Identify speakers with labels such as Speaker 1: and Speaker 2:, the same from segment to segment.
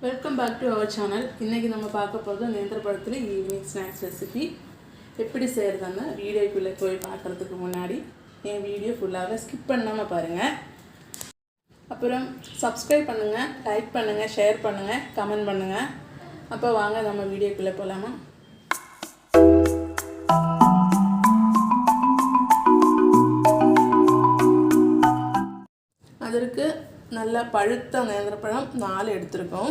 Speaker 1: Welcome back to our channel. இன்றைக்கி நம்ம பார்க்க போகிறது நேந்திரப்பழத்தில் ஈவினிங் ஸ்நாக்ஸ் ரெசிபி எப்படி செய்கிறதுன்னு வீடியோக்குள்ளே போய் பார்க்குறதுக்கு முன்னாடி என் வீடியோ ஃபுல்லாகவே ஸ்கிப் பண்ணாமல் பாருங்கள். அப்புறம் சப்ஸ்கிரைப் பண்ணுங்கள், லைக் பண்ணுங்கள், ஷேர் பண்ணுங்கள், கமெண்ட் பண்ணுங்கள். அப்போ வாங்க நம்ம வீடியோக்குள்ளே போகலாமா? அதற்கு நல்ல பழுத்த நேந்திரப்பழம் 4 எடுத்துருக்கோம்.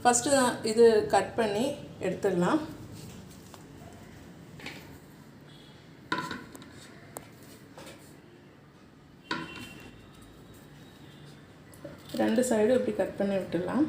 Speaker 1: ஃபஸ்ட்டு இது கட் பண்ணி எடுத்துடலாம். ரெண்டு சைடும் இப்படி கட் பண்ணி விட்டுடலாம்.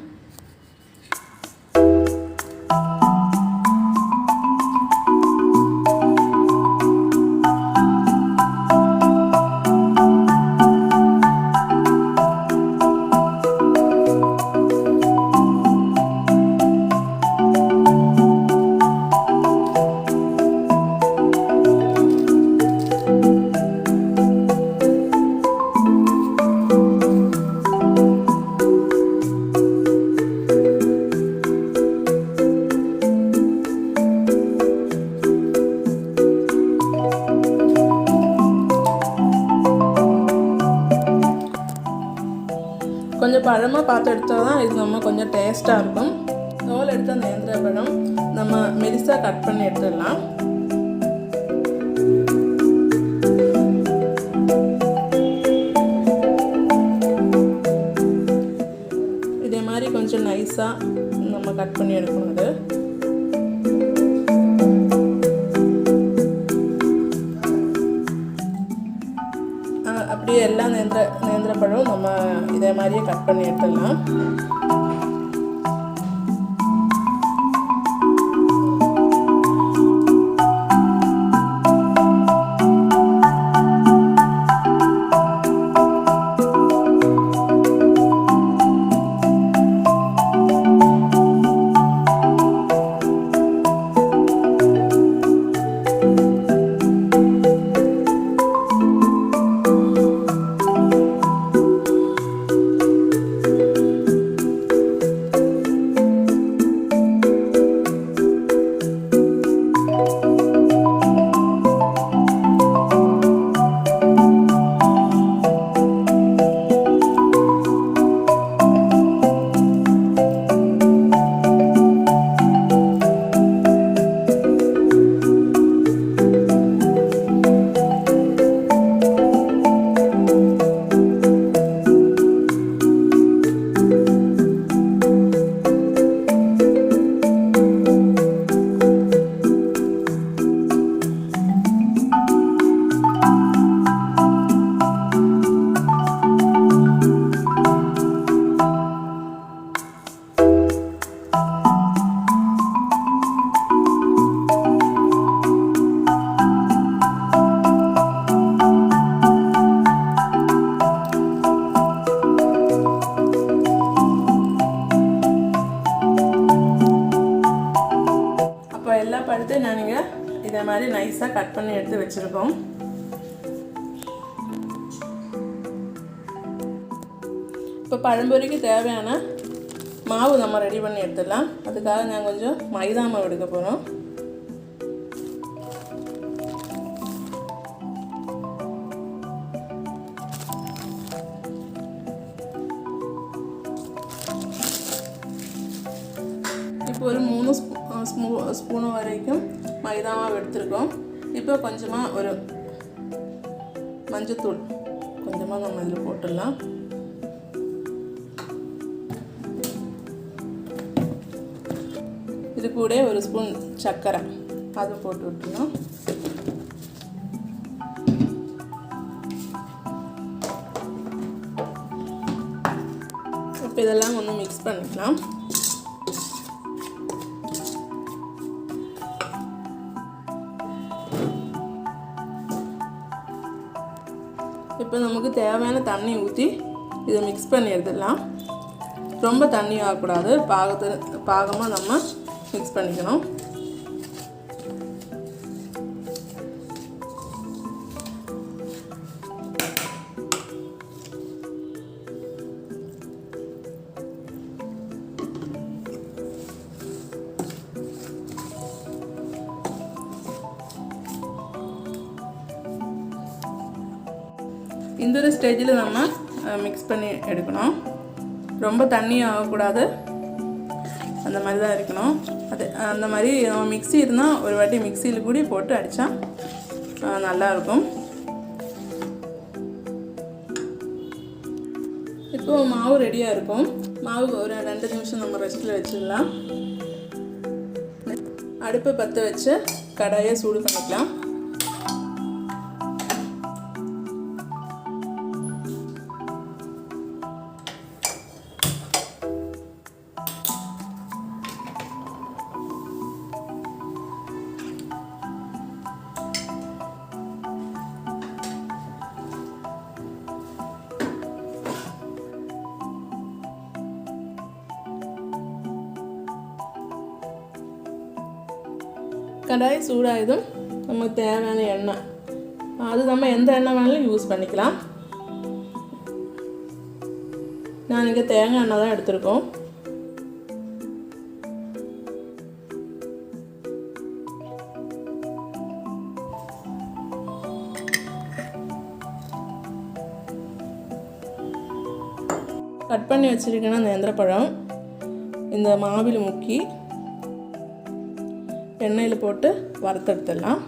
Speaker 1: கொஞ்சம் பழமாக பார்த்து எடுத்தால் தான் இது நம்ம கொஞ்சம் டேஸ்ட்டாக இருக்கும். தோல் எடுத்த நேந்திரப்பழம் நம்ம மெலிசாக கட் பண்ணி எடுத்துடலாம். இதே மாதிரி கொஞ்சம் நைஸாக நம்ம கட் பண்ணி எடுக்கணும். அது அப்படியே எல்லா நேந்திரப்பழம் நம்ம இதே மாதிரியே கட் பண்ணி எடுத்துடலாம். எல்லா பழத்தையும் நாங்கள் இதே மாதிரி நைஸாக கட் பண்ணி எடுத்து வச்சுருக்கோம். இப்போ பழம்பொரிக்கு தேவையான மாவு நம்ம ரெடி பண்ணி எடுத்துடலாம். அதுக்காக நான் கொஞ்சம் மைதா மாவு எடுக்க போகிறோம். இப்போ ஒரு 3 ஸ்பூன் வரைக்கும் மைதா மாவு எடுத்துருக்கோம். இப்போ கொஞ்சமாக ஒரு மஞ்சத்தூள் கொஞ்சமாக நம்ம இதில் போட்டுடலாம். இது கூட ஒரு ஸ்பூன் சர்க்கரை அது போட்டு விட்டுருணும். இப்போ இதெல்லாம் ஒன்று மிக்ஸ் பண்ணிக்கலாம். இப்போ நமக்கு தேவையான தண்ணி ஊற்றி இதை மிக்ஸ் பண்ணி எடுத்துடலாம். ரொம்ப தண்ணி ஆகக்கூடாது, பாகமாக நம்ம மிக்ஸ் பண்ணிக்கணும். இந்த ஒரு ஸ்டேஜில் நம்ம மிக்ஸ் பண்ணி எடுக்கணும். ரொம்ப தண்ணி ஆகக்கூடாது, அந்த மாதிரி தான் இருக்கணும். அது அந்த மாதிரி நம்ம மிக்ஸி இருந்தால் ஒரு வாட்டி மிக்சியில் கூட போட்டு அடித்தா நல்லாயிருக்கும். இப்போது மாவு ரெடியாக இருக்கும். மாவு ஒரு 2 நிமிஷம் நம்ம ரெஸ்ட்டில் வச்சிடலாம். அடுப்பை பற்ற வச்சு கடாயை சூடு பண்ணிக்கலாம். கடாய் சூடாயதும் நமக்கு தேவையான எண்ணெய், அது நம்ம எந்த எண்ணெய் வேணாலும் யூஸ் பண்ணிக்கலாம். நான் இங்கே தேங்காய் எண்ணெய் தான் எடுத்திருக்கோம். கட் பண்ணி வச்சுருக்கேன்னா நேந்திரப்பழம் இந்த மாவில் முக்கி எண்ணெயில் போட்டு வறுத்தெடுத்துடலாம்.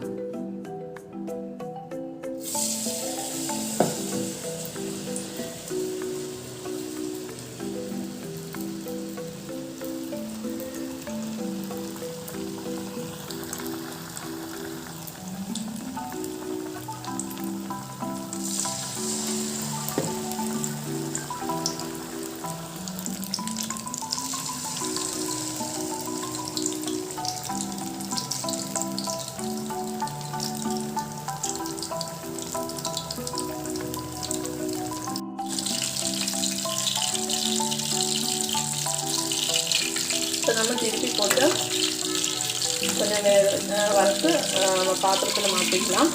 Speaker 1: இப்போ நம்ம திருப்பி போட்டு கொஞ்சம் வறுத்து நம்ம பாத்திரத்தில் மாற்றிக்கலாம்.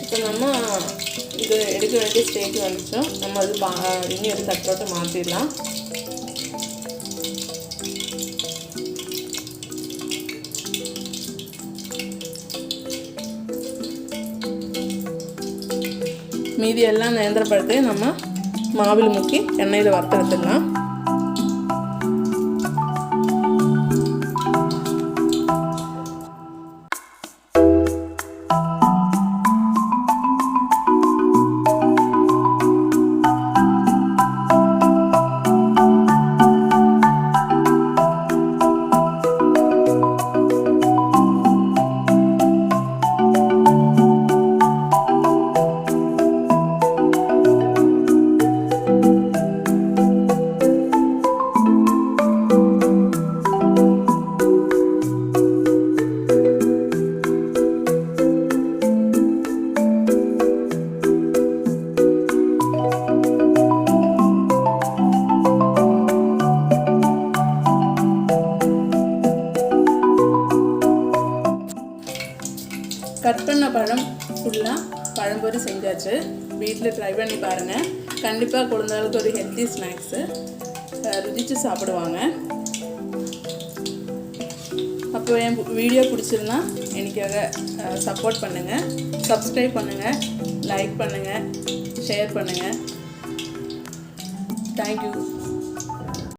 Speaker 1: இப்போ நம்ம இது எடுக்க வேண்டிய ஸ்டேஜ் வந்துச்சோம். நம்ம அது இன்னும் ஒரு தட்டோட்டு மாற்றிடலாம். மீதி எல்லாம் நேந்திரப்பழத்தையும் நம்ம மாவில் முக்கி எண்ணெயில் வறுத்து எடுத்துடலாம். கட் பண்ண பழம் ஃபுல்லாக பழம்பொரி செஞ்சாச்சு. வீட்டில் ட்ரை பண்ணி பாருங்கள். கண்டிப்பாக குழந்தைகளுக்கு ஒரு ஹெல்த்தி ஸ்நாக்ஸு, ருசிச்சு சாப்பிடுவாங்க. அப்போ என் வீடியோ பிடிச்சிருந்தா எனக்காக சப்போர்ட் பண்ணுங்கள், சப்ஸ்கிரைப் பண்ணுங்கள், லைக் பண்ணுங்கள், ஷேர் பண்ணுங்கள். தேங்க்யூ.